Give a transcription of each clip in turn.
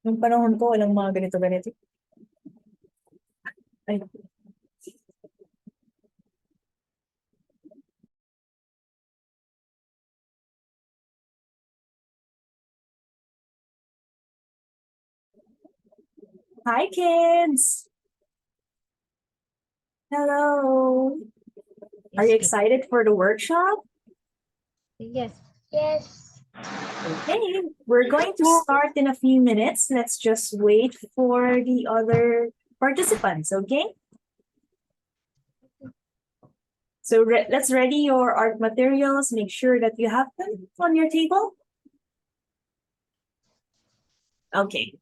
Nung panahon ko, walang mga ganito-ganito. Ay, hi, kids! Hello! Are you excited for the workshop? Yes. Yes. Okay, we're going to start in a few minutes. Let's just wait for the other participants, okay? So let's ready your art materials. Make sure that you have them on your table. Okay.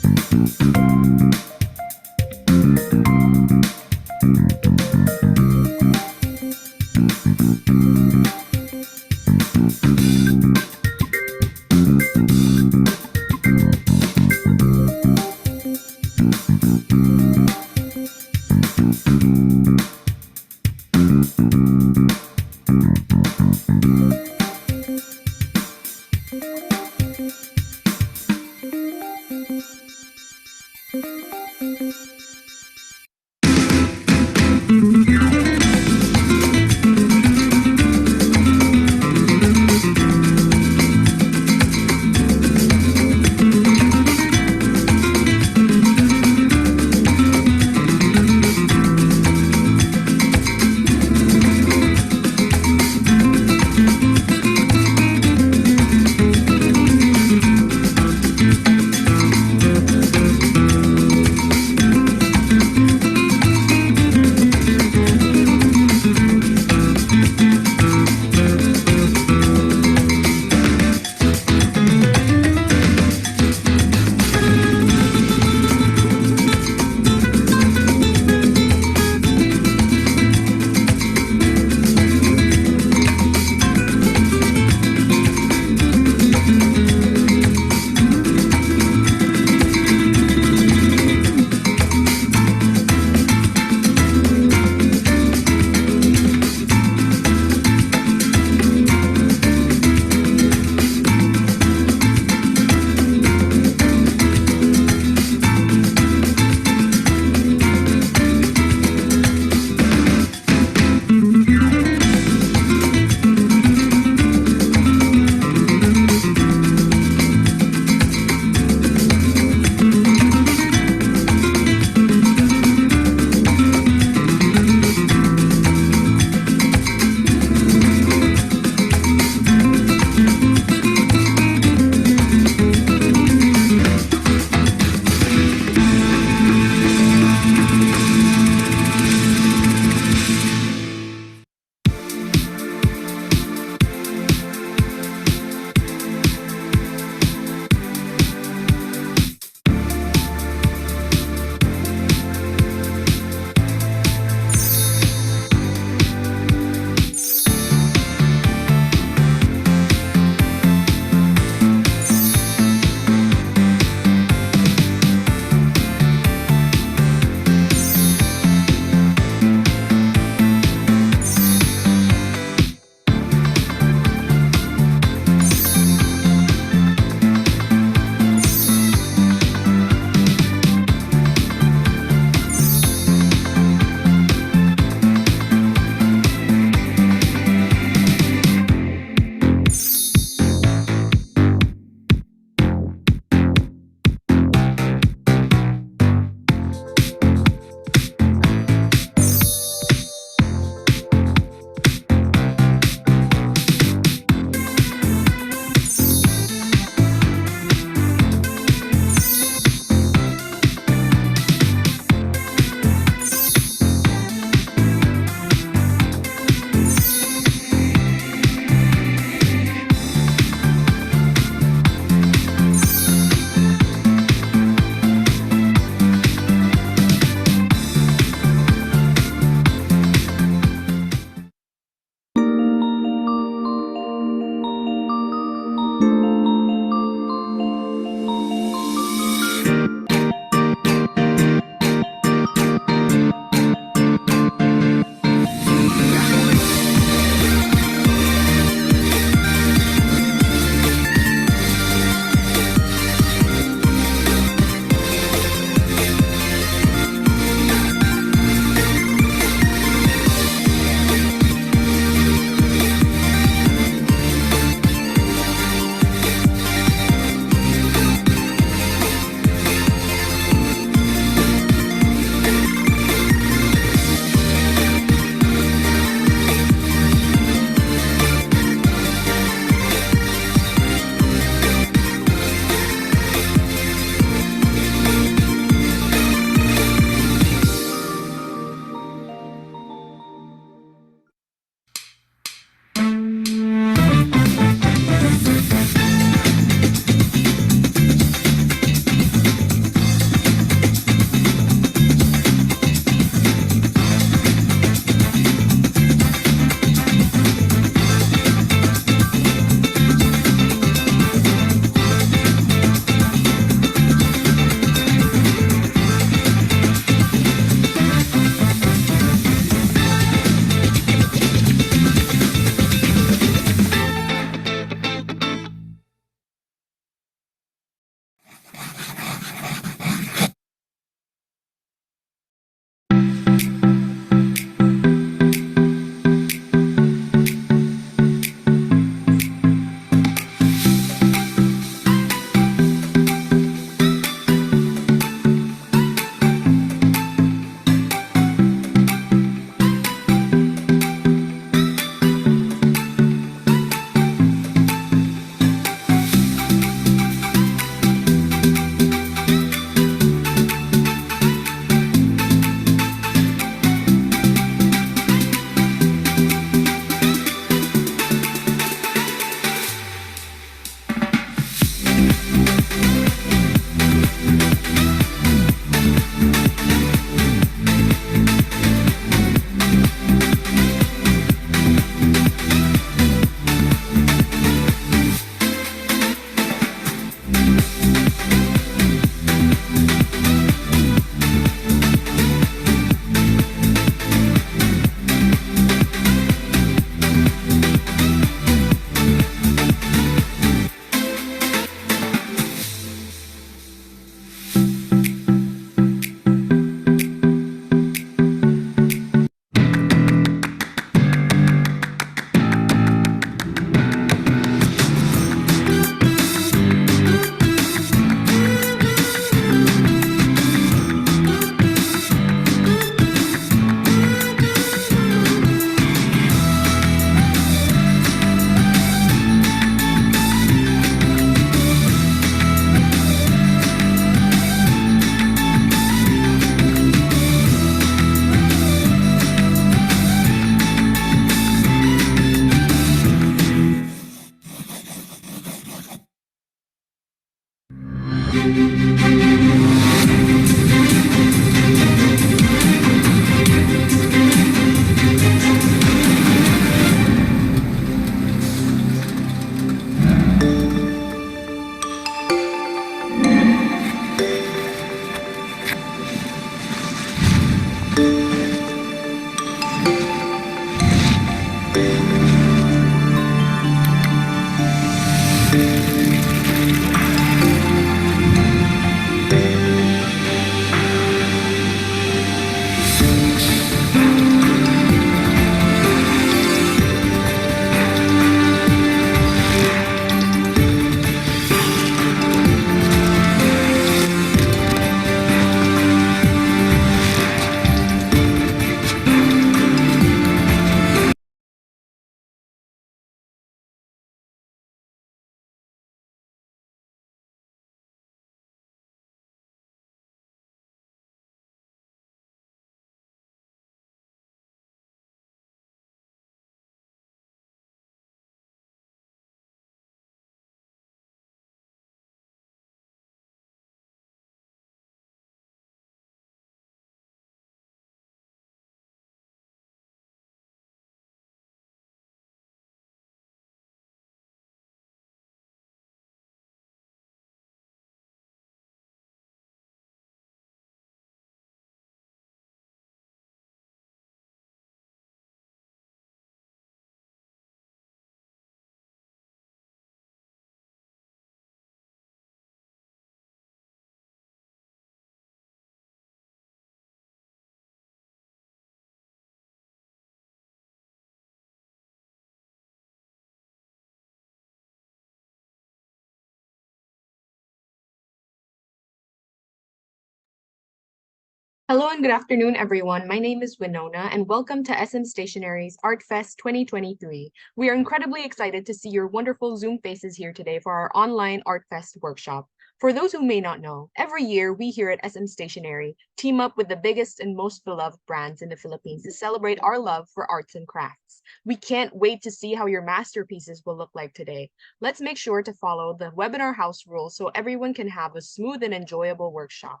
Hello and good afternoon, everyone. My name is Winona, and welcome to SM Stationery's Art Fest 2023. We are incredibly excited to see your wonderful Zoom faces here today for our online Art Fest workshop. For those who may not know, every year we here at SM Stationery team up with the biggest and most beloved brands in the Philippines to celebrate our love for arts and crafts. We can't wait to see how your masterpieces will look like today. Let's make sure to follow the webinar house rules so everyone can have a smooth and enjoyable workshop.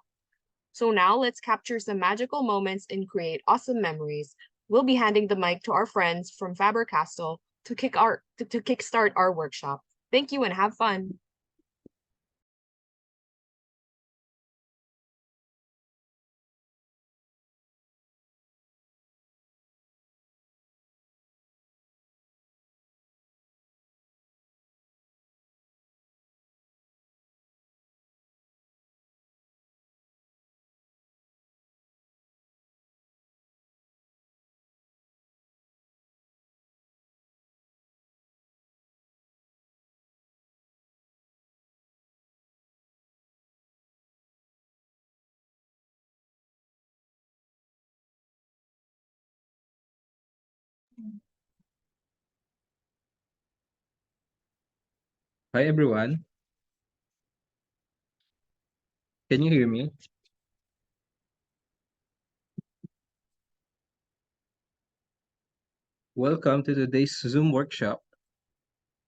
So now let's capture some magical moments and create awesome memories. We'll be handing the mic to our friends from Faber-Castell to kickstart our workshop. Thank you and have fun. Hi everyone, can you hear me? Welcome to today's Zoom workshop.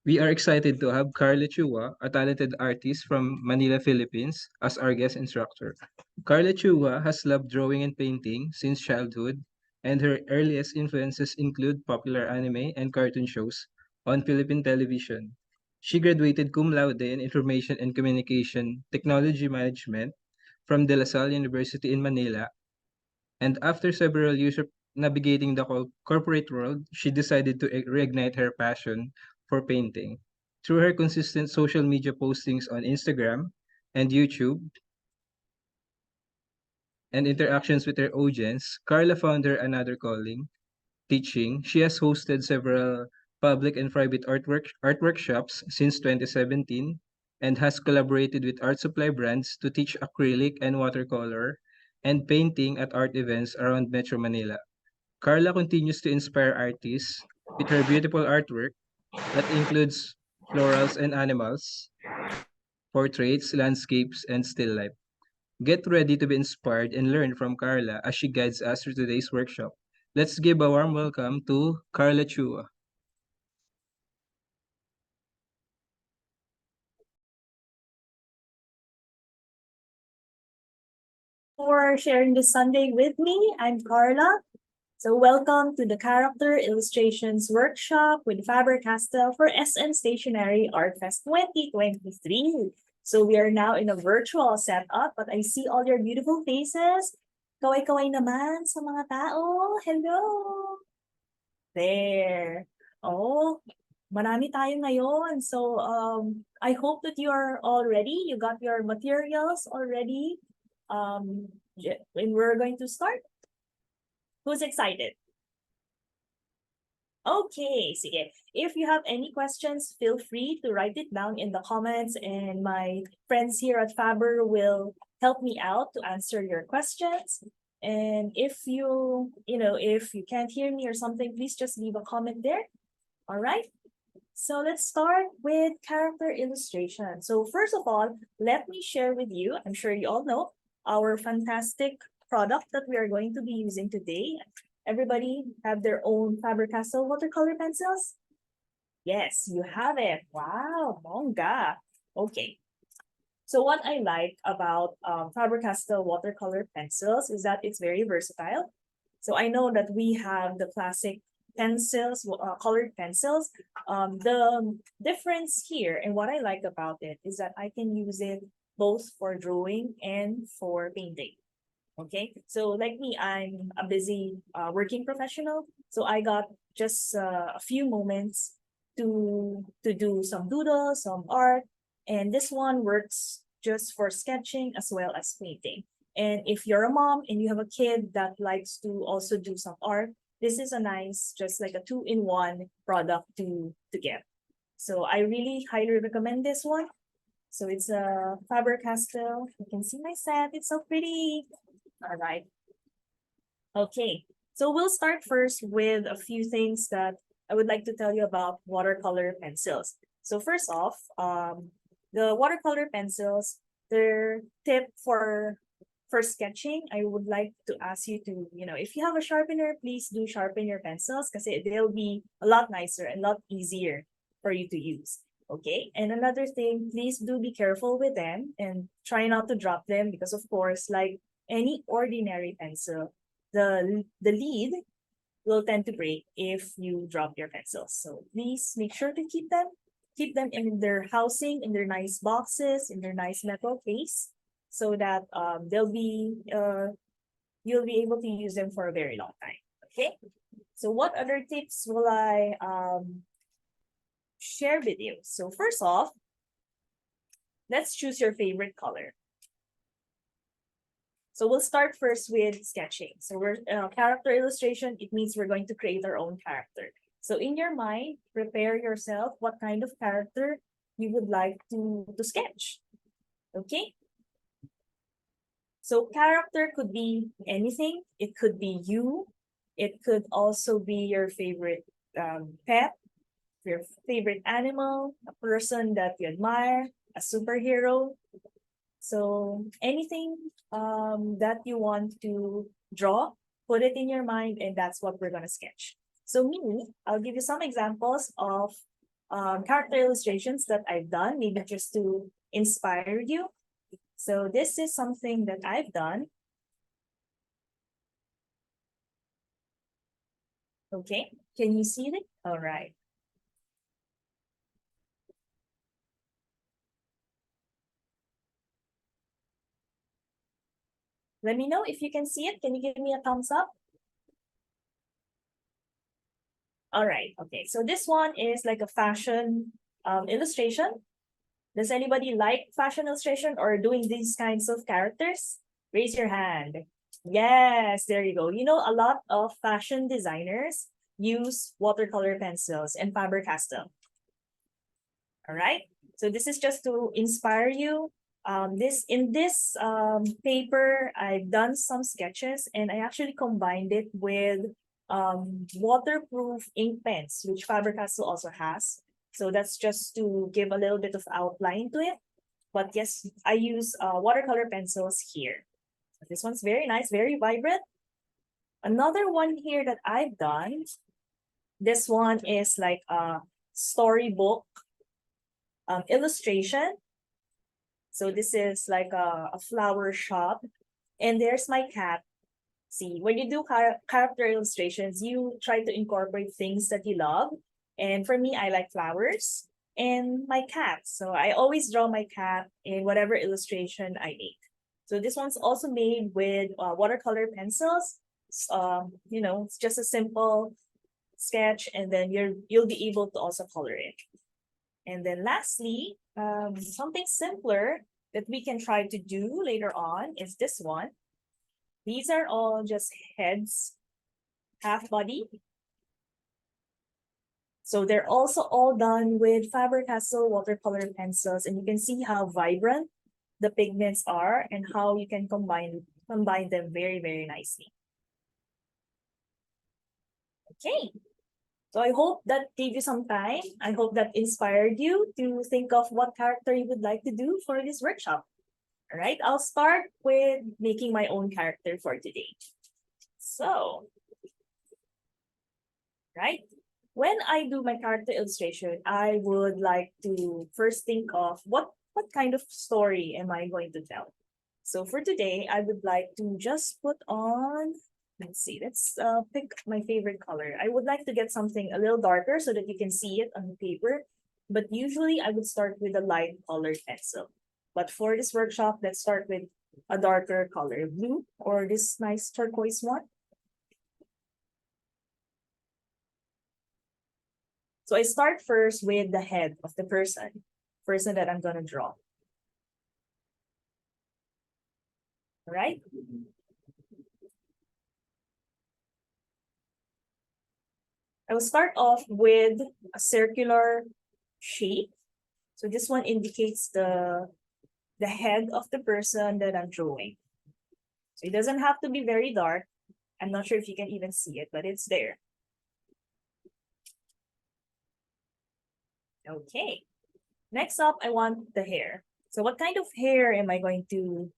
We are excited to have Carla Chua, a talented artist from Manila, Philippines, as our guest instructor. Carla Chua has loved drawing and painting since childhood, and her earliest influences include popular anime and cartoon shows on Philippine television. She graduated cum laude in Information and Communication Technology Management from De La Salle University in Manila. And after several years of navigating the corporate world, she decided to reignite her passion for painting. Through her consistent social media postings on Instagram and YouTube and interactions with her audience, Carla found her another calling, teaching. She has hosted several public and private art workshops since 2017 and has collaborated with art supply brands to teach acrylic and watercolor and painting at art events around Metro Manila. Carla continues to inspire artists with her beautiful artwork that includes florals and animals, portraits, landscapes, and still life. Get ready to be inspired and learn from Carla as she guides us through today's workshop. Let's give a warm welcome to Carla Chua. For sharing this Sunday with me. I'm Carla. So welcome to the Character Illustrations Workshop with Faber-Castell for SM Stationery Art Fest 2023. So we are now in a virtual setup, but I see all your beautiful faces. Kaway-kaway naman sa mga tao. Hello! There. Oh, marami tayo ngayon. So I hope that you are all ready. You got your materials already. And we're going to start. Who's excited? Okay, sige. If you have any questions, feel free to write it down in the comments and my friends here at Faber will help me out to answer your questions. And if if you can't hear me or something, please just leave a comment there. All right. So let's start with character illustration. So first of all, let me share with you, I'm sure you all know, our fantastic product that we are going to be using today. Everybody have their own Faber-Castell watercolor pencils? Yes, you have it. Wow, bongga. Okay. So what I like about Faber-Castell watercolor pencils is that it's very versatile. So I know that we have the classic pencils, colored pencils. The difference here and what I like about it is that I can use it both for drawing and for painting. Okay, so like me, I'm a busy working professional, so I got just a few moments to do some doodles, some art, and this one works just for sketching as well as painting. And if you're a mom and you have a kid that likes to also do some art, this is a nice, just like a two-in-one product to get. So I really highly recommend this one. So it's a Faber-Castell. You can see my set. It's so pretty. All right. Okay, so we'll start first with a few things that I would like to tell you about watercolor pencils. So first off, the watercolor pencils, their tip for sketching, I would like to ask you to, if you have a sharpener, please do sharpen your pencils because they'll be a lot nicer and a lot easier for you to use. Okay, and another thing, please do be careful with them and try not to drop them because of course, like any ordinary pencil, the lead will tend to break if you drop your pencils. So please make sure to keep them in their housing, in their nice boxes, in their nice metal case, so that you'll be able to use them for a very long time. Okay. So what other tips will I share with you? So first off, let's choose your favorite color. So we'll start first with sketching. So we're character illustration, it means we're going to create our own character. So in your mind, prepare yourself what kind of character you would like to sketch. Okay? So character could be anything. It could be you. It could also be your favorite pet, your favorite animal, a person that you admire, a superhero. So anything that you want to draw, put it in your mind, and that's what we're gonna sketch. So me, I'll give you some examples of character illustrations that I've done, maybe just to inspire you. So this is something that I've done. Okay, can you see it? All right. Let me know if you can see it. Can you give me a thumbs up? All right, okay. So this one is like a fashion illustration. Does anybody like fashion illustration or doing these kinds of characters? Raise your hand. Yes, there you go. You know, a lot of fashion designers use watercolor pencils and Faber-Castell. All right. So this is just to inspire you. In this paper, I've done some sketches and I actually combined it with waterproof ink pens, which Faber-Castell also has. So that's just to give a little bit of outline to it. But yes, I use watercolor pencils here. This one's very nice, very vibrant. Another one here that I've done, this one is like a storybook illustration. So this is like a flower shop. And there's my cat. See, when you do character illustrations, you try to incorporate things that you love. And for me, I like flowers and my cat. So I always draw my cat in whatever illustration I make. So this one's also made with watercolor pencils. It's just a simple sketch, and then you'll be able to also color it. And then lastly, something simpler that we can try to do later on is this one. These are all just heads, half body. So they're also all done with Faber-Castell watercolor pencils, and you can see how vibrant the pigments are and how you can combine them very, very nicely. Okay. So I hope that gave you some time. I hope that inspired you to think of what character you would like to do for this workshop. All right, I'll start with making my own character for today. So, right, when I do my character illustration, I would like to first think of what kind of story am I going to tell. So for today, I would like to just put on, let's pick my favorite color. I would like to get something a little darker so that you can see it on the paper. But usually I would start with a light colored pencil. But for this workshop, let's start with a darker color, blue or this nice turquoise one. So I start first with the head of the person that I'm gonna draw. All right. I will start off with a circular shape. So this one indicates the head of the person that I'm drawing. So it doesn't have to be very dark. I'm not sure if you can even see it, but it's there. Okay. Next up, I want the hair. So what kind of hair am I going to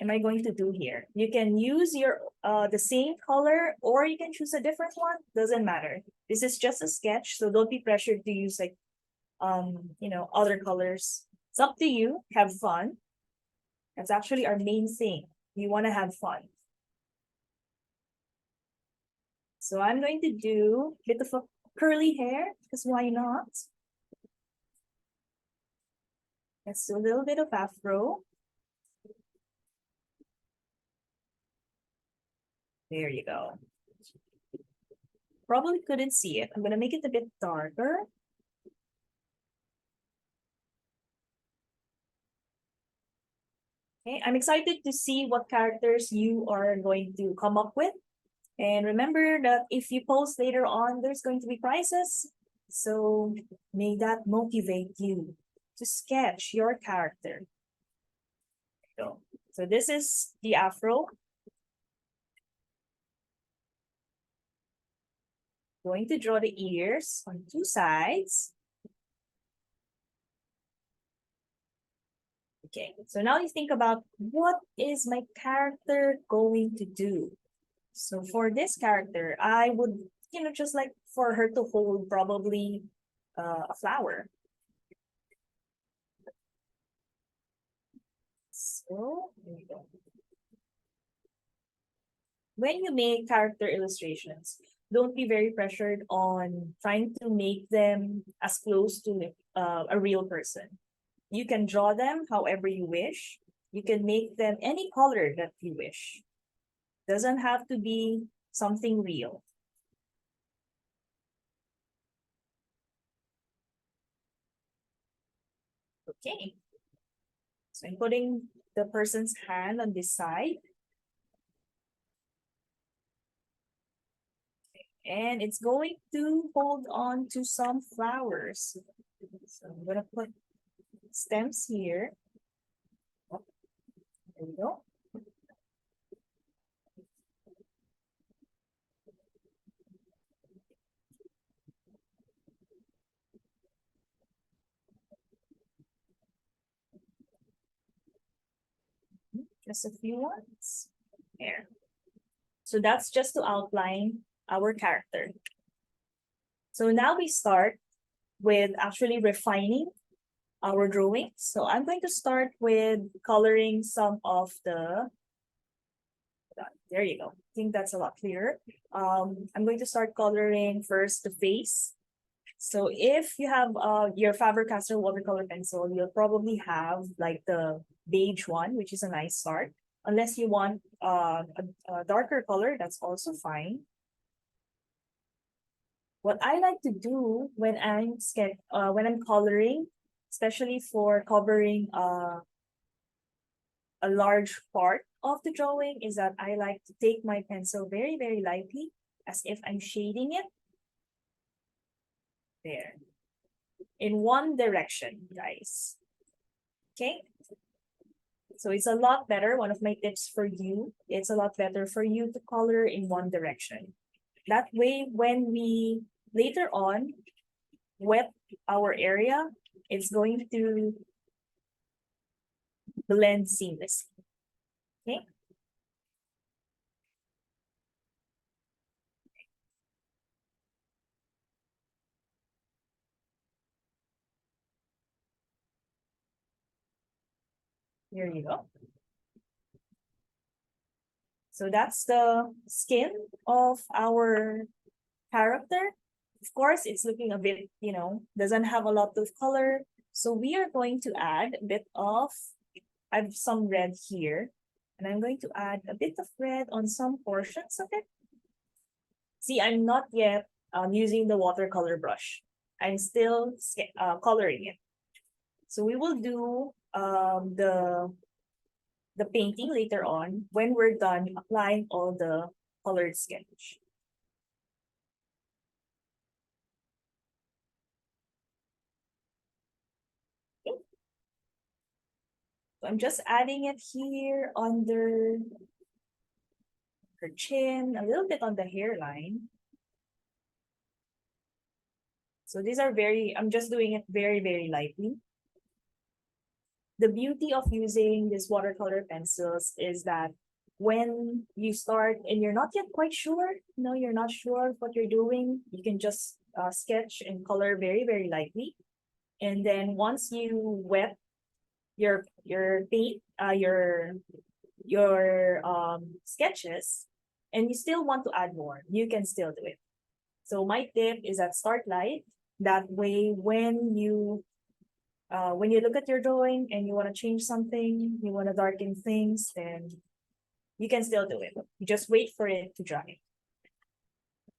do here? You can use your the same color, or you can choose a different one. Doesn't matter. This is just a sketch, so don't be pressured to use like other colors. It's up to you. Have fun. That's actually our main thing. We want to have fun. So I'm going to do a bit of a curly hair, because why not? Let's do a little bit of afro. There you go. Probably couldn't see it. I'm gonna make it a bit darker. Okay, I'm excited to see what characters you are going to come up with. And remember that if you post later on, there's going to be prizes. So may that motivate you to sketch your character. So this is the afro. Going to draw the ears on two sides. Okay, so now you think about, what is my character going to do? So for this character, I would, just like for her to hold probably a flower. So there you go. When you make character illustrations, don't be very pressured on trying to make them as close to a real person. You can draw them however you wish. You can make them any color that you wish. Doesn't have to be something real. Okay. So I'm putting the person's hand on this side. And it's going to hold on to some flowers. So I'm gonna put stems here. There we go. Just a few ones. There. So that's just to outline our character. So now we start with actually refining our drawing. So I'm going to start with coloring some of the, there you go. I think that's a lot clearer. I'm going to start coloring first the face. So if you have your Faber-Castell watercolor pencil, you'll probably have like the beige one, which is a nice start. Unless you want a darker color, that's also fine. What I like to do when when I'm coloring, especially for covering a large part of the drawing, is that I like to take my pencil very, very lightly, as if I'm shading it. There. In one direction, guys. Okay? So it's a lot better. One of my tips for you, it's a lot better for you to color in one direction. That way, when we later on wet our area, it's going to blend seamlessly. Okay? Here you go. So that's the skin of our character. Of course, it's looking a bit, doesn't have a lot of color. So we are going to add a bit of, I have some red here, and I'm going to add a bit of red on some portions of it. See, I'm not yet using the watercolor brush. I'm still coloring it. So we will do the painting later on when we're done applying all the colored sketch. Okay. So I'm just adding it here under her chin, a little bit on the hairline. So these are I'm just doing it very, very lightly. The beauty of using these watercolor pencils is that when you start and you're not yet quite sure, you're not sure what you're doing, you can just sketch and color very, very lightly. And then once you wet your paint, your sketches, and you still want to add more, you can still do it. So my tip is that start light. That way, when you look at your drawing and you want to change something, you want to darken things, then you can still do it. You just wait for it to dry.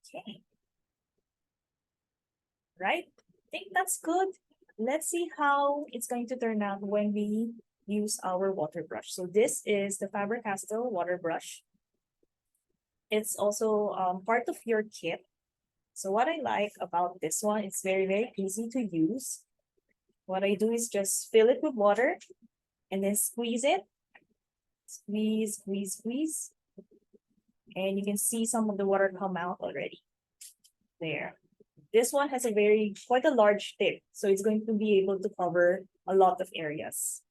Okay. Right? I think that's good. Let's see how it's going to turn out when we use our water brush. So this is the Faber-Castell water brush. It's also part of your kit. So what I like about this one, it's very, very easy to use. What I do is just fill it with water and then squeeze it. Squeeze, squeeze, squeeze. And you can see some of the water come out already. There. This one has quite a large tip. So it's going to be able to cover a lot of areas.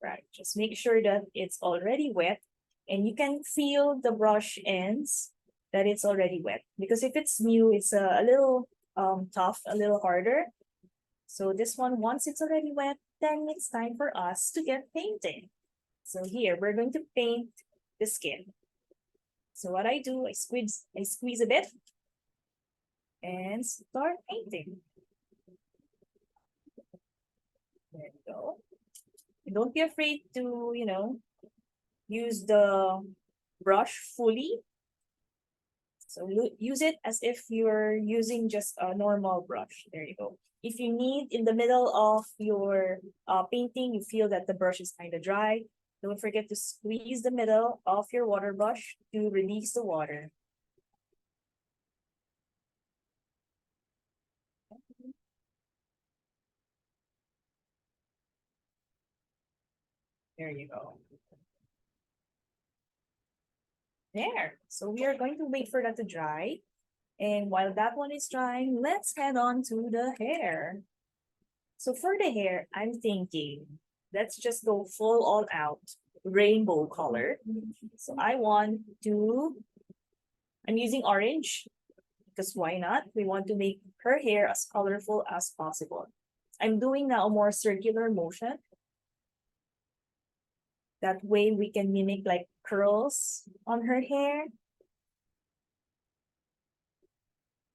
Right. Just make sure that it's already wet. And you can feel the brush ends that it's already wet. Because if it's new, it's a little tough, a little harder. So this one, once it's already wet, then it's time for us to get painting. So here, we're going to paint the skin. So what I do, I squeeze a bit and start painting. There we go. And don't be afraid to, use the brush fully. So use it as if you're using just a normal brush. There you go. If you need, in the middle of your painting, you feel that the brush is kind of dry, don't forget to squeeze the middle of your water brush to release the water. There you go. There. So we are going to wait for that to dry. And while that one is drying, let's head on to the hair. So for the hair, I'm thinking, let's just go full all out rainbow color. So I'm using orange because why not? We want to make her hair as colorful as possible. I'm doing now a more circular motion. That way we can mimic like curls on her hair.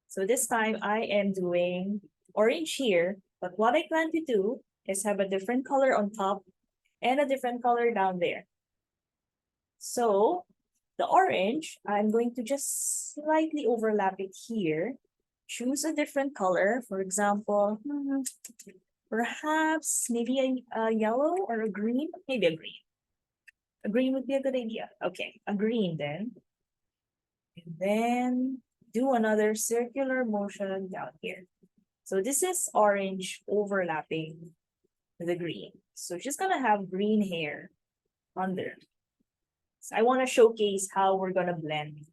So this time I am doing orange here, but what I plan to do is have a different color on top and a different color down there. So the orange, I'm going to just slightly overlap it here. Choose a different color. For example, perhaps maybe a yellow or a green, maybe a green. A green would be a good idea. Okay, a green then. And then do another circular motion down here. So this is orange overlapping the green. So she's gonna have green hair under. So I want to showcase how we're gonna blend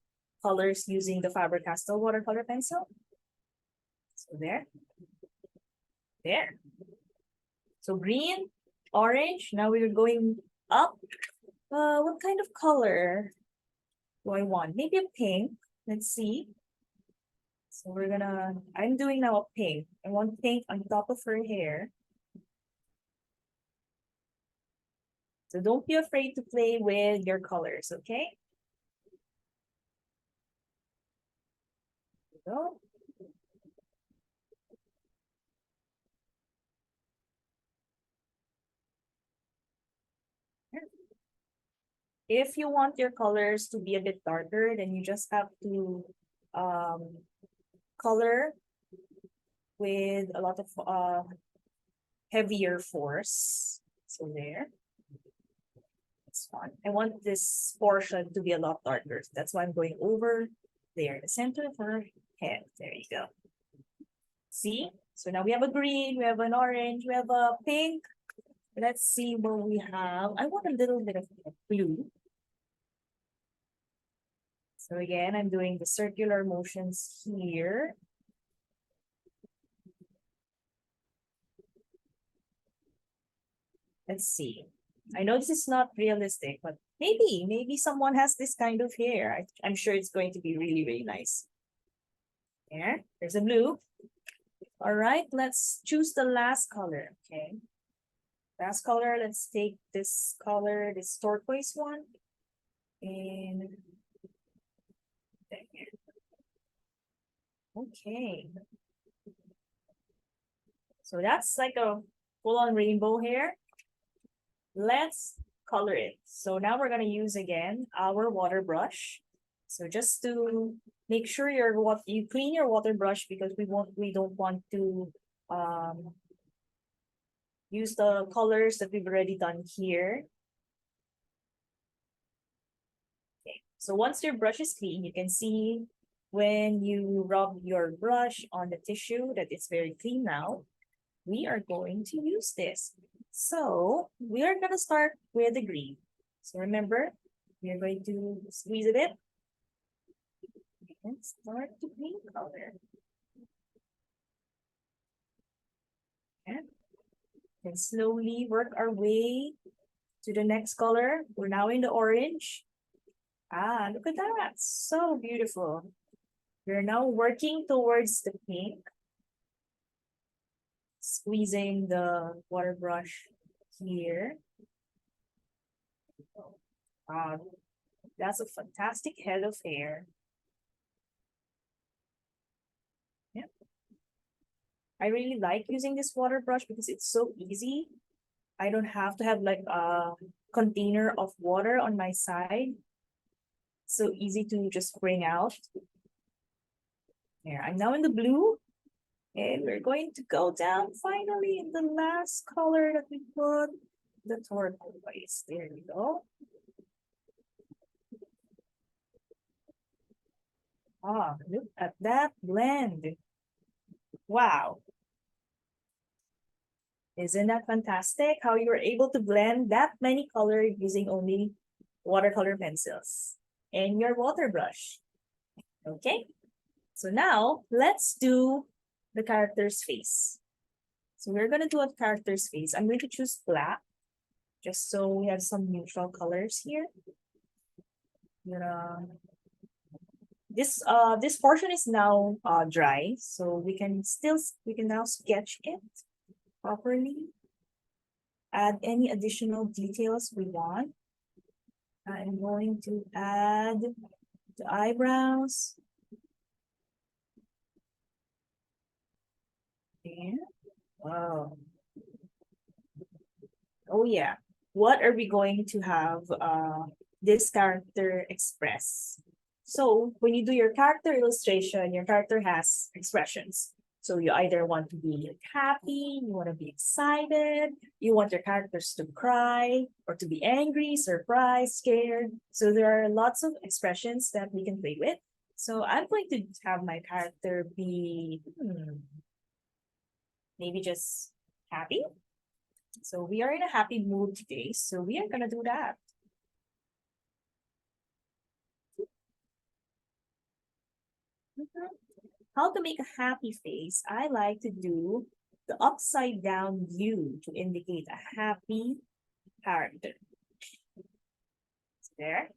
colors using the Faber-Castell watercolor pencil. So there. So green, orange. Now we're going up. What kind of color do I want? Maybe a pink. Let's see. So I'm doing now a pink. I want pink on top of her hair. So don't be afraid to play with your colors, okay? There we go. If you want your colors to be a bit darker, then you just have to color with a lot of heavier force. So there. That's fine. I want this portion to be a lot darker. So that's why I'm going over there, the center of her head. There you go. See? So now we have a green, we have an orange, we have a pink. Let's see what we have. I want a little bit of blue. So again, I'm doing the circular motions here. Let's see. I know this is not realistic, but maybe someone has this kind of hair. I'm sure it's going to be really, really nice. There, there's a blue. All right, let's choose the last color, okay? Last color, let's take this color, this turquoise one. And there. Okay. So that's like a full-on rainbow hair. Let's color it. So now we're gonna use again our water brush. So just to make sure you clean your water brush because we don't want to use the colors that we've already done here. Okay, so once your brush is clean, you can see when you rub your brush on the tissue that it's very clean now. We are going to use this. So we are gonna start with the green. So remember, we are going to squeeze a bit and start the green color. Okay. And slowly work our way to the next color. We're now in the orange. Ah, look at that. So beautiful. We're now working towards the pink. Squeezing the water brush here. That's a fantastic head of hair. Yeah. I really like using this water brush because it's so easy. I don't have to have like a container of water on my side. So easy to just bring out. There, I'm now in the blue. And we're going to go down finally in the last color that we put, the turquoise. There we go. Ah, look at that blend. Wow. Isn't that fantastic? How you were able to blend that many colors using only watercolor pencils and your water brush. Okay, so now let's do the character's face. So we're gonna do a character's face. I'm going to choose black, just so we have some neutral colors here. This portion is now dry, so we can now sketch it properly. Add any additional details we want. I'm going to add the eyebrows. And wow. Oh yeah. What are we going to have this character express? So when you do your character illustration, your character has expressions. So you either want to be happy, you want to be excited, you want your characters to cry or to be angry, surprised, scared. So there are lots of expressions that we can play with. So I'm going to have my character be maybe just happy. So we are in a happy mood today, so we are gonna do that. How to make a happy face? I like to do the upside down U to indicate a happy character. There.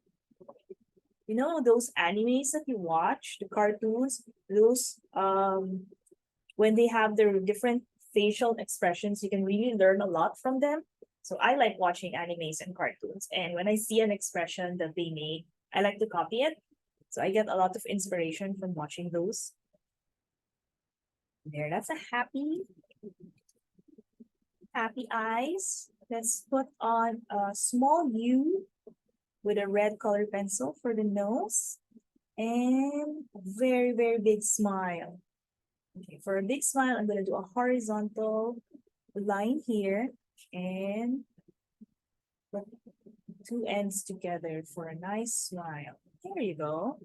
You know those animes that you watch, the cartoons, those when they have their different facial expressions, you can really learn a lot from them. So I like watching animes and cartoons. And when I see an expression that they made, I like to copy it. So I get a lot of inspiration from watching those. There, that's a happy eyes. Let's put on a small U with a red color pencil for the nose. And very, very big smile. Okay, for a big smile, I'm gonna do a horizontal line here and put two ends together for a nice smile. There you go.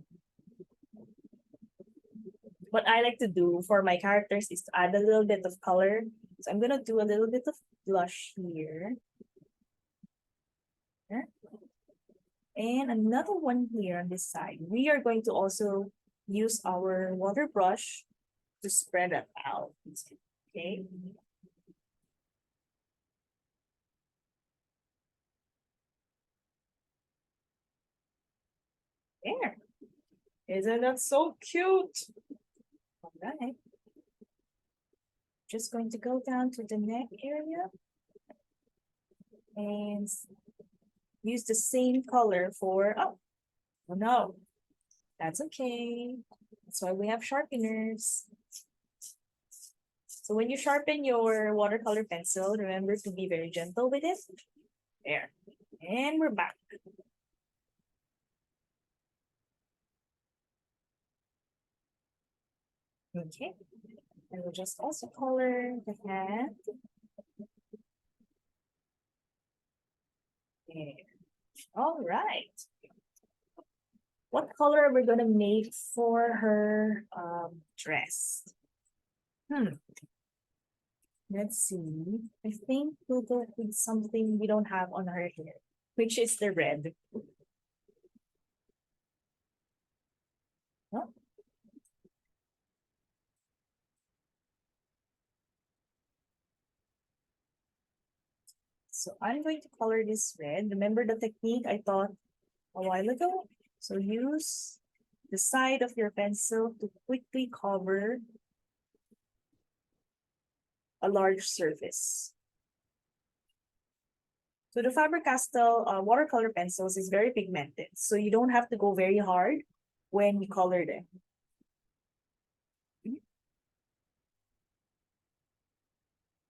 What I like to do for my characters is to add a little bit of color. So I'm gonna do a little bit of blush here. And another one here on this side. We are going to also use our water brush to spread it out. Okay. There. Isn't that so cute? All right. Just going to go down to the neck area and use the same color for, oh no, that's okay. That's why we have sharpeners. So when you sharpen your watercolor pencil, remember to be very gentle with it. There. And we're back. Okay. I will just also color the hand. There. All right. What color are we gonna make for her dress? Let's see. I think we'll go with something we don't have on her hair, which is the red. Oh. So I'm going to color this red. Remember the technique I taught a while ago? So use the side of your pencil to quickly cover a large surface. So the Faber-Castell watercolor pencils is very pigmented, so you don't have to go very hard when you color them.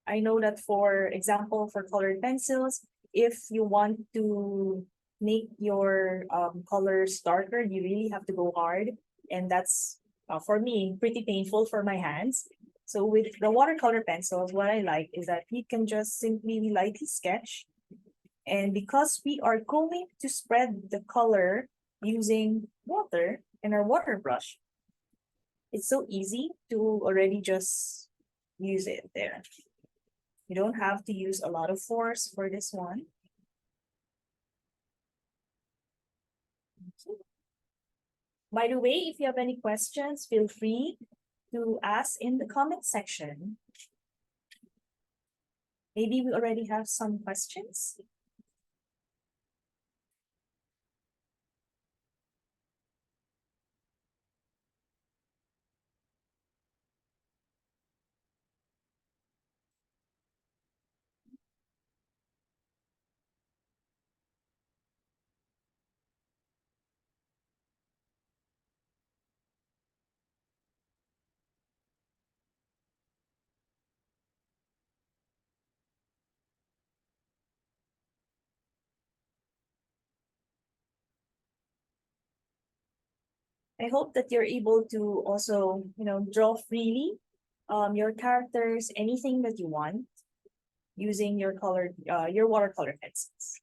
I know that, for example, for colored pencils, if you want to make your colors darker, you really have to go hard. And that's, for me, pretty painful for my hands. So with the watercolor pencils, what I like is that you can just simply lightly sketch. And because we are going to spread the color using water in our water brush, it's so easy to already just use it there. You don't have to use a lot of force for this one. Okay. By the way, if you have any questions, feel free to ask in the comment section. Maybe we already have some questions. I hope that you're able to also, draw freely your characters, anything that you want, using your your watercolor pencils.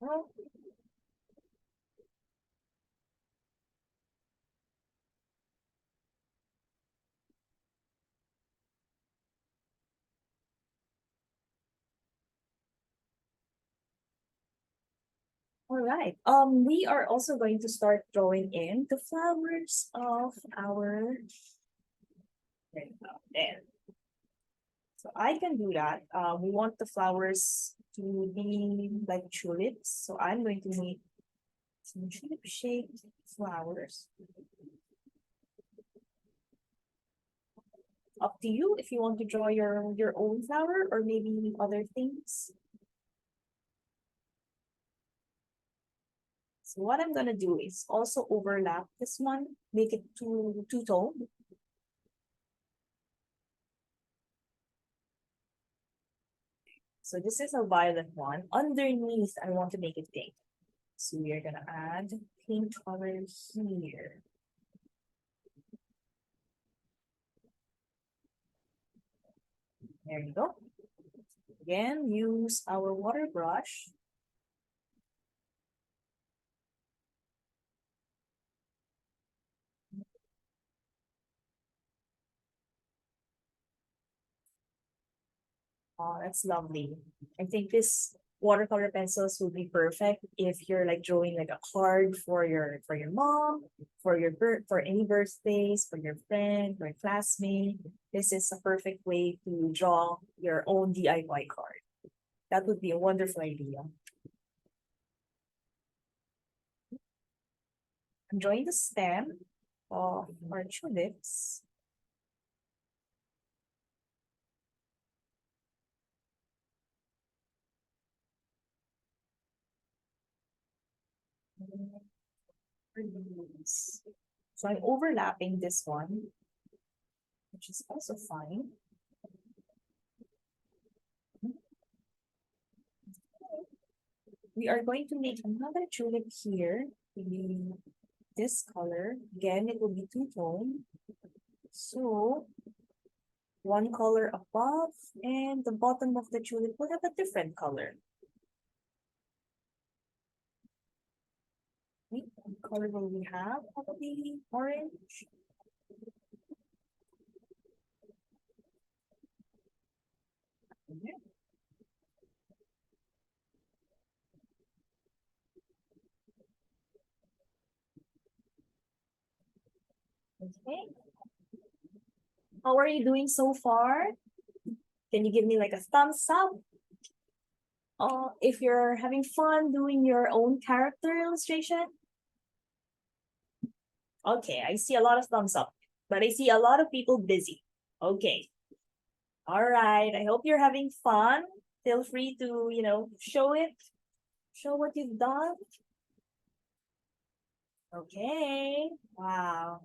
Well, all right. We are also going to start drawing in the flowers of our. There you go. There. So I can do that. We want the flowers to be like tulips. So I'm going to make some tulip-shaped flowers. Up to you if you want to draw your own flower or maybe other things. So what I'm gonna do is also overlap this one, make it two-tone. So this is a violet one. Underneath, I want to make it pink. So we are gonna add pink color here. There you go. Again, use our water brush. Oh, that's lovely. I think this watercolor pencils would be perfect if you're like drawing like a card for your mom, for any birthdays, for your friend, for a classmate. This is a perfect way to draw your own DIY card. That would be a wonderful idea. I'm drawing the stem of our tulips. So I'm overlapping this one, which is also fine. We are going to make another tulip here to be this color. Again, it will be two-tone. So one color above and the bottom of the tulip will have a different color. What color will we have? Probably orange. Okay. How are you doing so far? Can you give me like a thumbs up? If you're having fun doing your own character illustration? Okay, I see a lot of thumbs up, but I see a lot of people busy. Okay. All right. I hope you're having fun. Feel free to, show it. Show what you've done. Okay. Wow.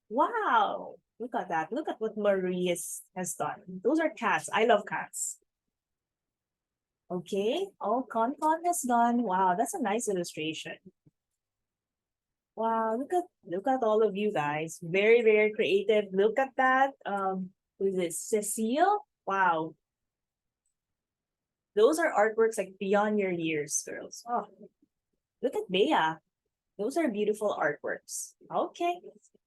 Wow. Look at that. Look at what Marie has done. Those are cats. I love cats. Okay. Oh, Con has done. Wow, that's a nice illustration. Wow, look at all of you guys. Very, very creative. Look at that. Who is this? Cecile? Wow. Those are artworks like beyond your years, girls. Oh, look at Bea. Those are beautiful artworks. Okay.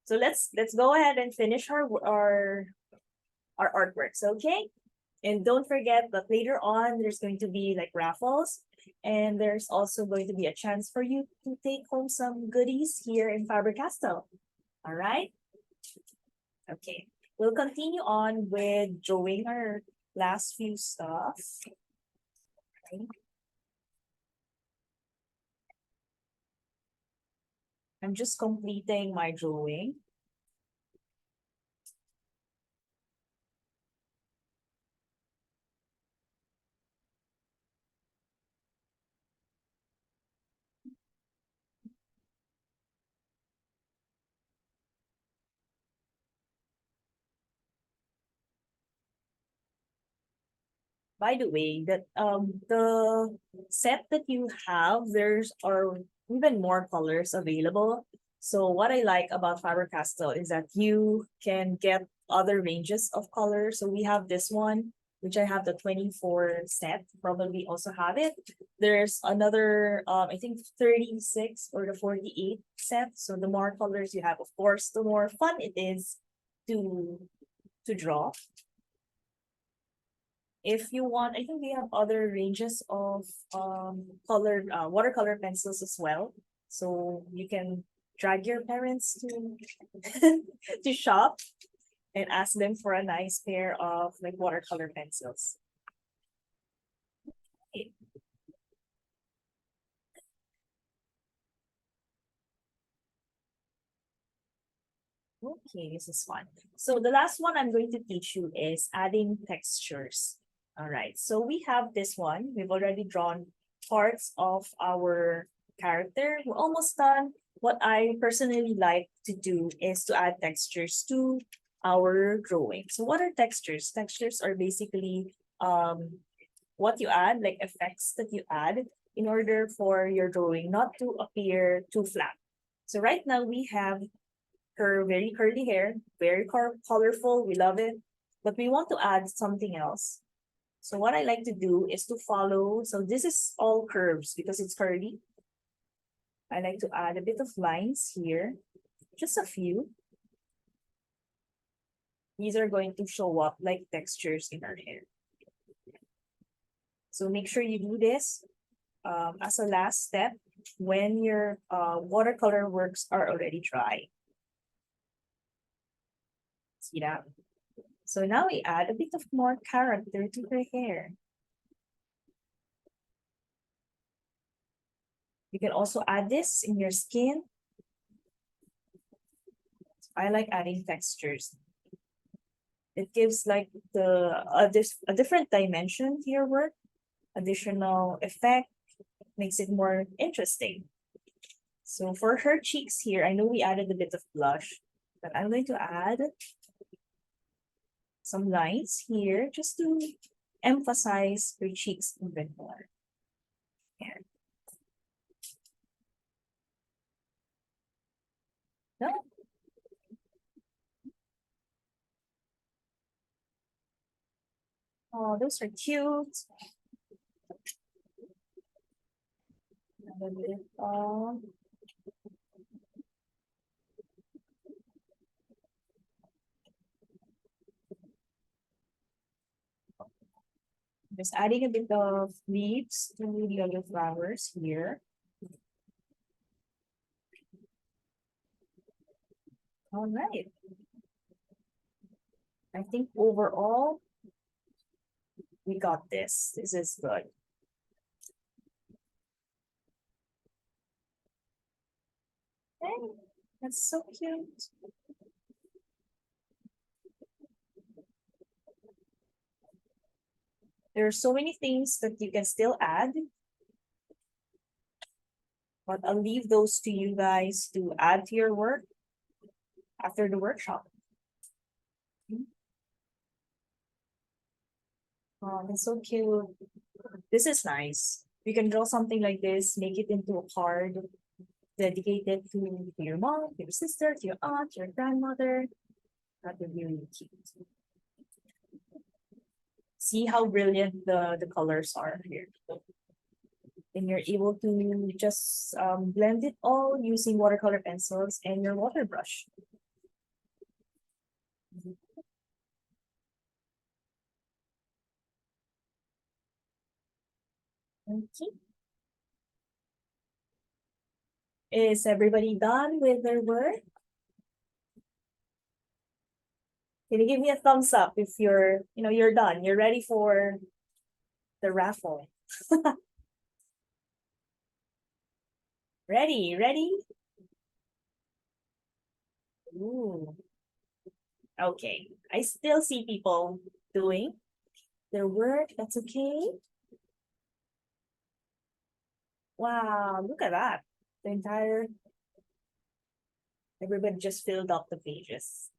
So let's go ahead and finish our artworks, okay? And don't forget that later on there's going to be like raffles, and there's also going to be a chance for you to take home some goodies here in Faber-Castell. All right? Okay. We'll continue on with drawing our last few stuff. Okay. I'm just completing my drawing. By the way, that the set that you have, there's are even more colors available. So what I like about Faber-Castell is that you can get other ranges of colors. So we have this one, which I have the 24 set, probably also have it. There's another, I think 36 or the 48 set. So the more colors you have, of course, the more fun it is to draw. If you want, I think we have other ranges of colored watercolor pencils as well. So you can drag your parents to to shop and ask them for a nice pair of like watercolor pencils. Okay. Okay, this is fun. So the last one I'm going to teach you is adding textures. All right, so we have this one. We've already drawn parts of our character. We're almost done. What I personally like to do is to add textures to our drawing. So what are textures? Textures are basically what you add, like effects that you add in order for your drawing not to appear too flat. So right now we have her very curly hair, very colorful. We love it, but we want to add something else. So what I like to do is to follow. So this is all curves because it's curly. I like to add a bit of lines here, just a few. These are going to show up like textures in our hair. So make sure you do this as a last step when your watercolor works are already dry. See that? So now we add a bit of more character to her hair. You can also add this in your skin. I like adding textures. It gives like a different dimension to your work, additional effect, makes it more interesting. So for her cheeks here, I know we added a bit of blush, but I'm going to add some lines here just to emphasize her cheeks a bit more. Here. No? Oh, those are cute. Another bit of just adding a bit of leaves to the other flowers here. All right. I think overall, we got this. This is good. Okay, that's so cute. There are so many things that you can still add, but I'll leave those to you guys to add to your work after the workshop. Oh, that's so cute. This is nice. You can draw something like this, make it into a card dedicated to your mom, to your sister, to your aunt, your grandmother. That would be really cute. See how brilliant the colors are here. And you're able to just blend it all using watercolor pencils and your water brush. Okay. Is everybody done with their work? Can you give me a thumbs up if you're done? You're ready for the raffle. Ready? Ooh. Okay. I still see people doing their work. That's okay. Wow, look at that. Everybody just filled up the pages.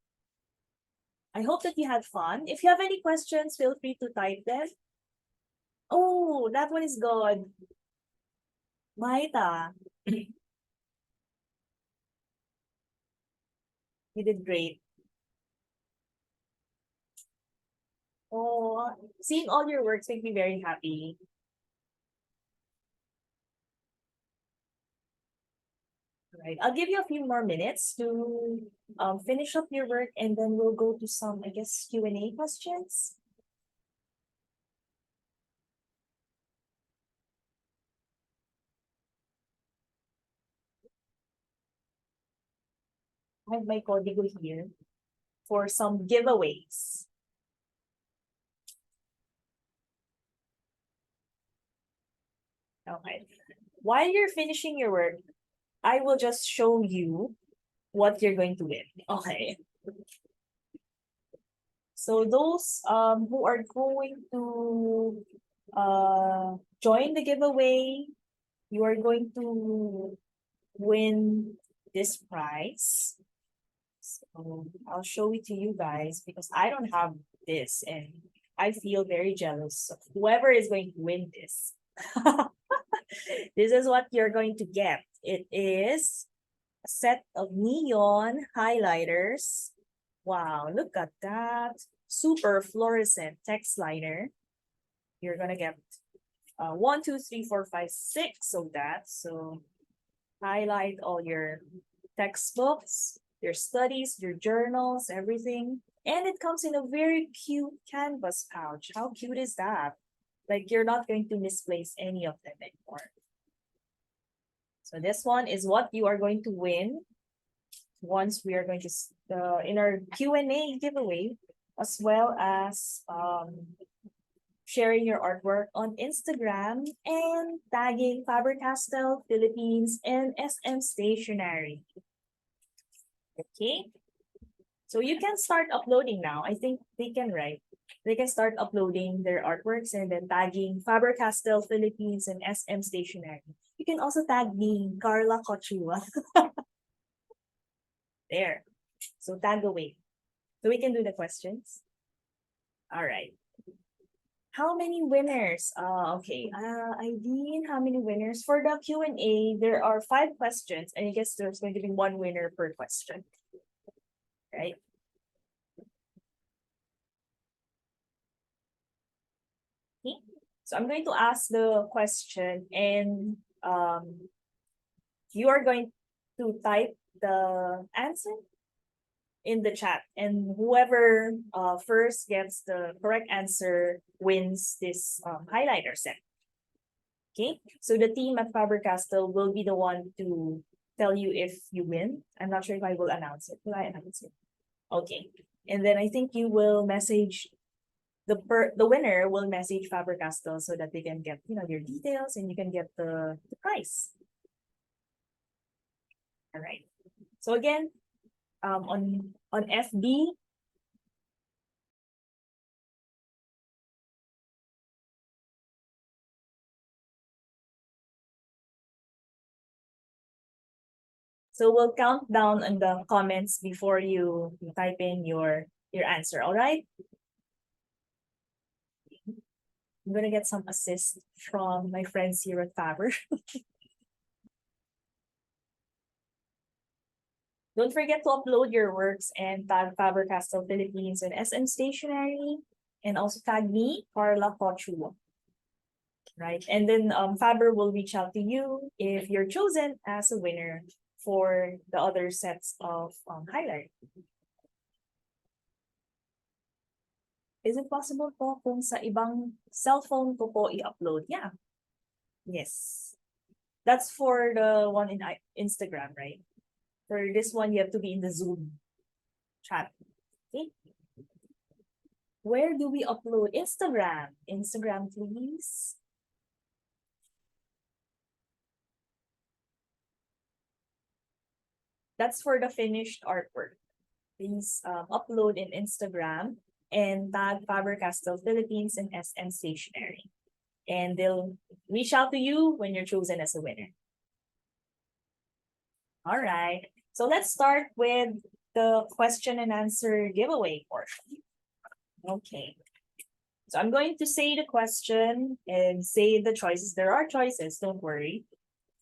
I hope that you had fun. If you have any questions, feel free to type them. Oh, that one is good. Maita. You did great. Oh, seeing all your works make me very happy. Right. I'll give you a few more minutes to finish up your work and then we'll go to some, I guess, Q&A questions. I have my código here for some giveaways. Okay. While you're finishing your work, I will just show you what you're going to win. Okay. So those who are going to join the giveaway, you are going to win this prize. So I'll show it to you guys because I don't have this and I feel very jealous of whoever is going to win this. This is what you're going to get. It is a set of neon highlighters. Wow, look at that. Super fluorescent text liner. You're gonna get 1, 2, 3, 4, 5, 6 of that. So highlight all your textbooks, your studies, your journals, everything. And it comes in a very cute canvas pouch. How cute is that? Like you're not going to misplace any of them anymore. So this one is what you are going to win once we are going to in our Q&A giveaway, as well as sharing your artwork on Instagram and tagging Faber-Castell Philippines and SM Stationery. Okay, so you can start uploading now. I think they can, right? They can start uploading their artworks and then tagging Faber-Castell Philippines and SM Stationery. You can also tag me, Carla Chua. There. So tag away. So we can do the questions. All right. How many winners? Okay. Eileen, how many winners? For the Q&A, there are 5 questions, and I guess there's going to be 1 winner per question. Right? Okay. So I'm going to ask the question, and you are going to type the answer in the chat, and whoever first gets the correct answer wins this highlighter set. Okay, so the team at Faber-Castell will be the one to tell you if you win. I'm not sure if I will announce it. Will I announce it? Okay, and then I think you will message the winner will message Faber-Castell so that they can get your details and you can get the prize. All right. So again, on FB, so we'll count down on the comments before you type in your answer. All right. I'm gonna get some assist from my friends here at Faber. Don't forget to upload your works and tag Faber-Castell Philippines and SM Stationery, and also tag me, Carla Chua. Right, and then Faber will reach out to you if you're chosen as a winner for the other sets of highlight. Is it possible po kung sa ibang cellphone ko po i-upload? Yeah. Yes. That's for the one in Instagram, right? For this one, you have to be in the Zoom chat. Okay. Where do we upload? Instagram. Instagram, please. That's for the finished artwork. Please upload in Instagram and tag Faber-Castell Philippines and SM Stationery. And they'll reach out to you when you're chosen as a winner. All right. So let's start with the question and answer giveaway portion. Okay. So I'm going to say the question and say the choices. There are choices, don't worry.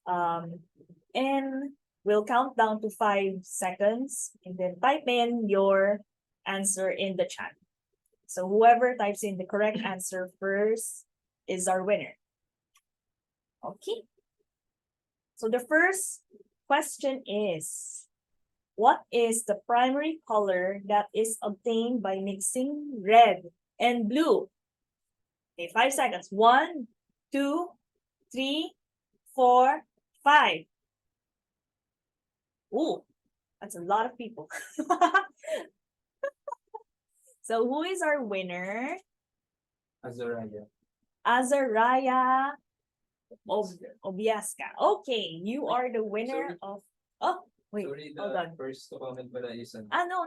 And we'll count down to 5 seconds and then type in your answer in the chat. So whoever types in the correct answer first is our winner. Okay. So the first question is, what is the primary color that is obtained by mixing red and blue? Okay, 5 seconds. 1, 2, 3, 4, 5. Ooh, that's a lot of people. So who is our winner? Azaraya. Azaraya Obiasca. Okay, you are the winner of. Oh, wait, hold on. First to comment pala is No.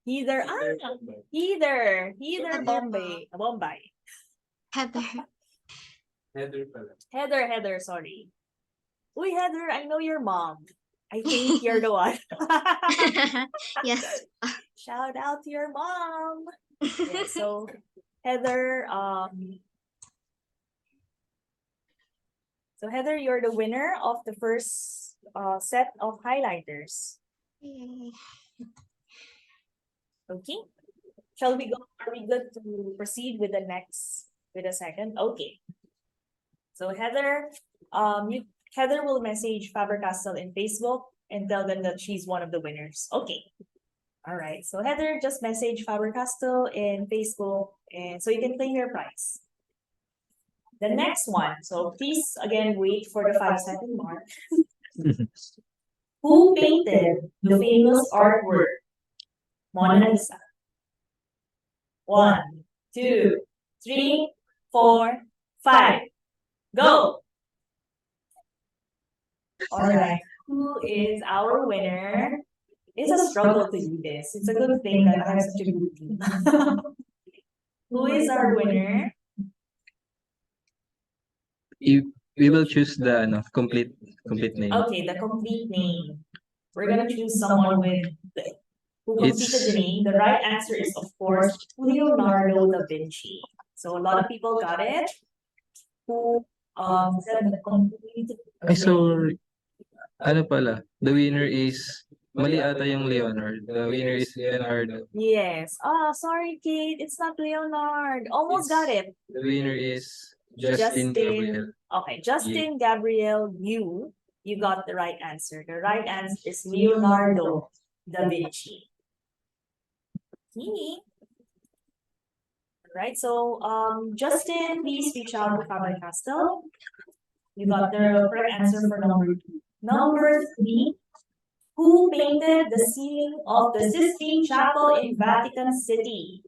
Heather Heather Bombay. Heather. Heather pala. Heather, sorry. Uy, Heather, I know your mom. I think you're the one. Yes. Shout out to your mom. Yeah, so Heather, you're the winner of the first set of highlighters. Okay. Shall we go? Are we good to proceed with the second? Okay. So Heather, Heather will message Faber-Castell in Facebook and tell them that she's one of the winners. Okay. All right. So Heather, just message Faber-Castell in Facebook, and so you can claim your prize. The next one, so please again wait for the 5-second mark. Who painted the famous artwork Mona Lisa? 1, 2, 3, 4, 5. Go! Alright, who is our winner? It's a struggle to do this. It's a good thing that I have such a good team. Who is our winner? We will choose the complete name. Okay, the complete name. We're gonna choose someone with who completed the name. The right answer is, of course, Leonardo da Vinci. So a lot of people got it. Who said the complete Ay, so, name. ano pala? The winner is, mali ata yung Leonard. The winner is Leonardo. Yes. Oh, sorry, Kate. It's not Leonard. Almost got it. The winner is Justin Gabriel. Okay, Justin Gabriel, you got the right answer. The right answer is Leonardo da Vinci. Okay. Right, so Justin, please reach out to Faber-Castell. You got the correct answer for number 2. Number 3, who painted the ceiling of the Sistine Chapel in Vatican City?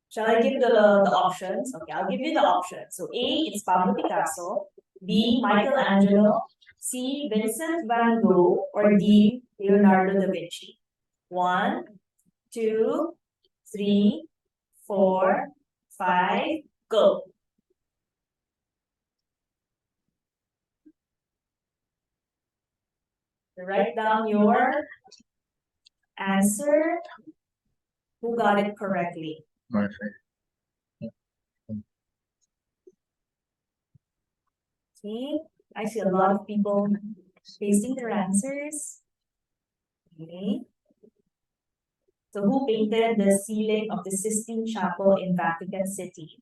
Shall I give the options? Okay, I'll give you the options. So A, it's Pablo Picasso. B, Michelangelo. C, Vincent van Gogh. Or D, Leonardo da Vinci. 1, 2, 3, 4, 5, go. Write down your answer. Who got it correctly? Perfect. Okay, I see a lot of people pasting their answers. Okay. So who painted the ceiling of the Sistine Chapel in Vatican City?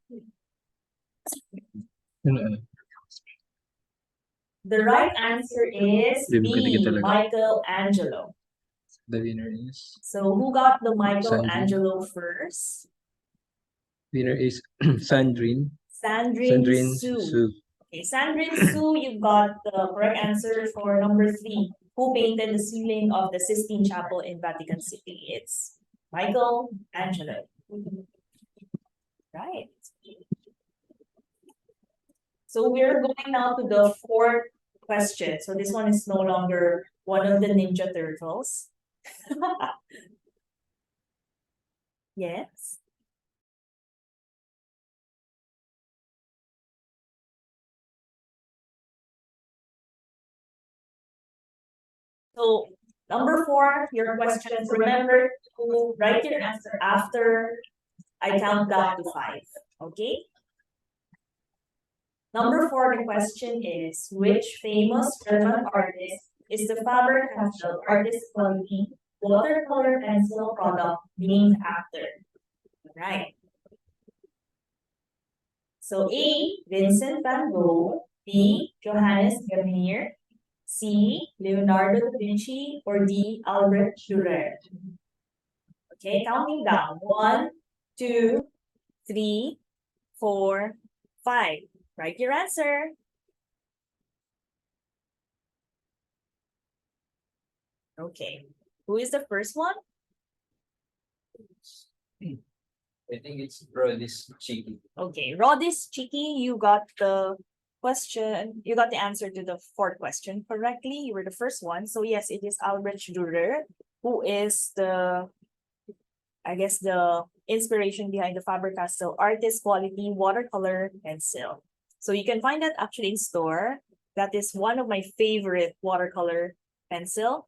The right answer is B, Michelangelo. The winner is? So who got the Michelangelo first? Winner is Sandrine. Sandrine Su. Okay, Sandrine Su, you got the correct answer for number 3. Who painted the ceiling of the Sistine Chapel in Vatican City? It's Michelangelo. Right. So we're going now to the 4th question. So this one is no longer one of the Ninja Turtles. Yes. So number 4, your questions. Remember to write your answer after I count down to 5. Okay? Number 4, the question is, which famous German artist is the Faber-Castell Artist Quality watercolor pencil product named after? Right. So A, Vincent van Gogh. B, Johannes Vermeer. C, Leonardo da Vinci. Or D, Albert Dürer. Okay, counting down. 1, 2, 3, 4, 5. Write your answer. Okay. Who is the first one? I think it's Rodis Cheeky. Okay, Rodis Cheeky, you got the question. You got the answer to the 4th question correctly. You were the first one. So yes, it is Albert Dürer, who is the, I guess, the inspiration behind the Faber-Castell Artist Quality watercolor pencil. So you can find that actually in store. That is one of my favorite watercolor pencil.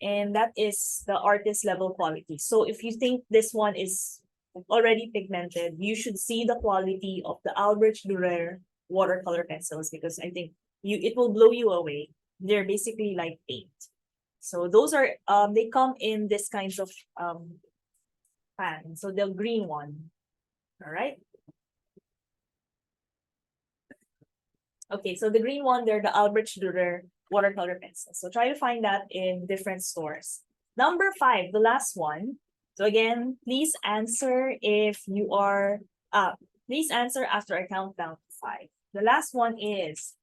And that is the artist level quality. So if you think this one is already pigmented, you should see the quality of the Albert Dürer watercolor pencils, because I think it will blow you away. They're basically like paint. So those are they come in this kinds of pan. So the green one. All right. Okay, so the green one, they're the Albert Dürer watercolor pencils. So try to find that in different stores. Number 5, the last one. So again, please answer if you are please answer after I count down to 5. The last one is,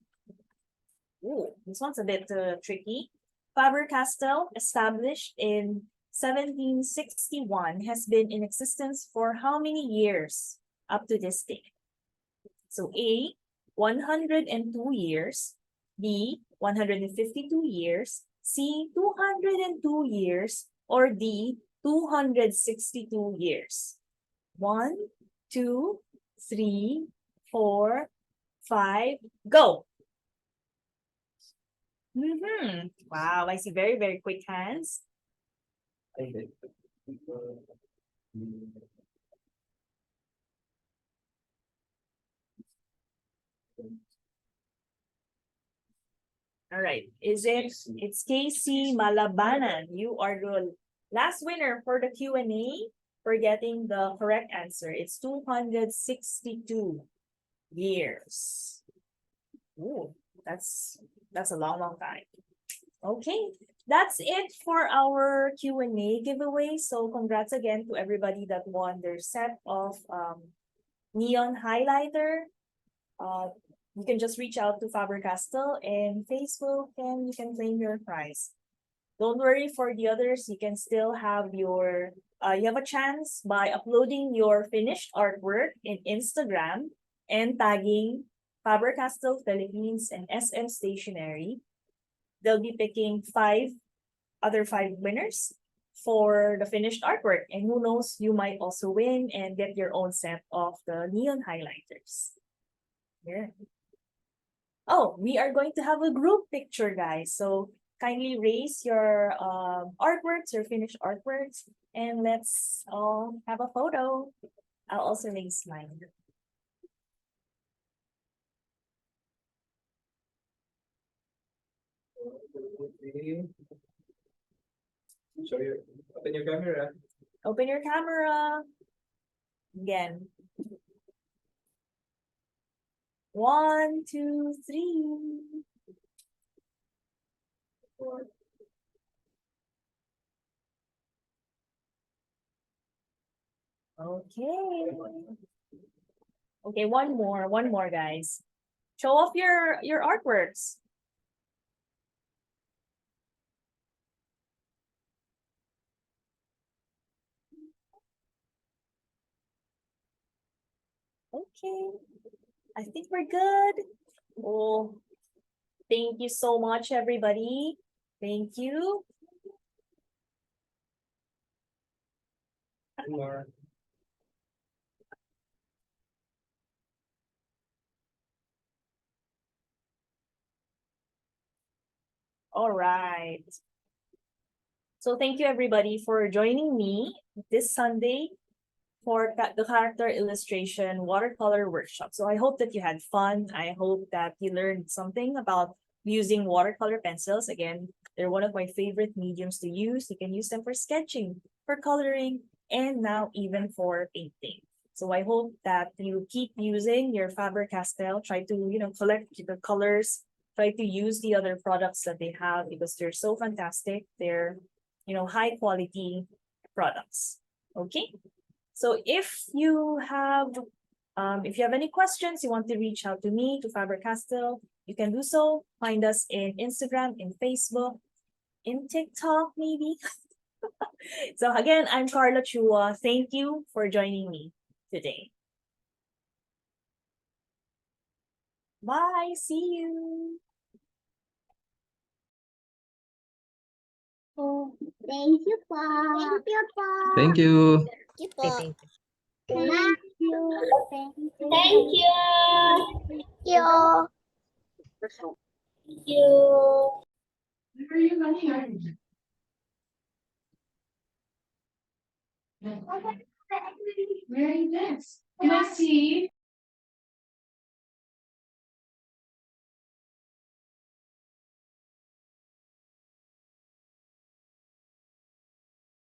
this one's a bit tricky. Faber-Castell, established in 1761, has been in existence for how many years up to this day? So A, 102 years, B, 152 years, C, 202 years, or D, 262 years. 1, 2, 3, 4, 5, go. Wow, I see very, very quick hands. All right, it's Casey Malabanan. You are the last winner for the Q&A for getting the correct answer. It's 262 years. Ooh, that's a long, long time. Okay, that's it for our Q&A giveaway. So congrats again to everybody that won their set of neon highlighter. You can just reach out to Faber-Castell and Facebook and you can claim your prize. Don't worry for the others, you can still have your, you have a chance by uploading your finished artwork in Instagram and tagging Faber-Castell Philippines and SM Stationery. They'll be picking 5 winners for the finished artwork. And who knows, you might also win and get your own set of the neon highlighters. Here. Oh, we are going to have a group picture, guys. So kindly raise your artworks, your finished artworks, and let's all have a photo. I'll also raise mine. So you open your camera. Open your camera. Again. 1, 2, 3. 4. Okay. Okay, one more, guys. Show off your artworks. Okay. I think we're good. Oh, thank you so much, everybody. Thank you. More. All right. So thank you, everybody, for joining me this Sunday for the character illustration watercolor workshop. So I hope that you had fun. I hope that you learned something about using watercolor pencils. Again, they're one of my favorite mediums to use. You can use them for sketching, for coloring, and now even for painting. So I hope that you keep using your Faber-Castell. Try to, collect the colors. Try to use the other products that they have because they're so fantastic. They're, high quality products. Okay. So if you have any questions, you want to reach out to me, to Faber-Castell, you can do so. Find us in Instagram, in Facebook, in TikTok, maybe. So again, I'm Carla Chua. Thank you for joining me today. Bye. See you. Oh, thank you po. Thank you po. Thank you. Thank you po. Thank you. Thank you. Thank you. Thank you. Thank you. Thank you. Where are you running? Where are you next? Can I see?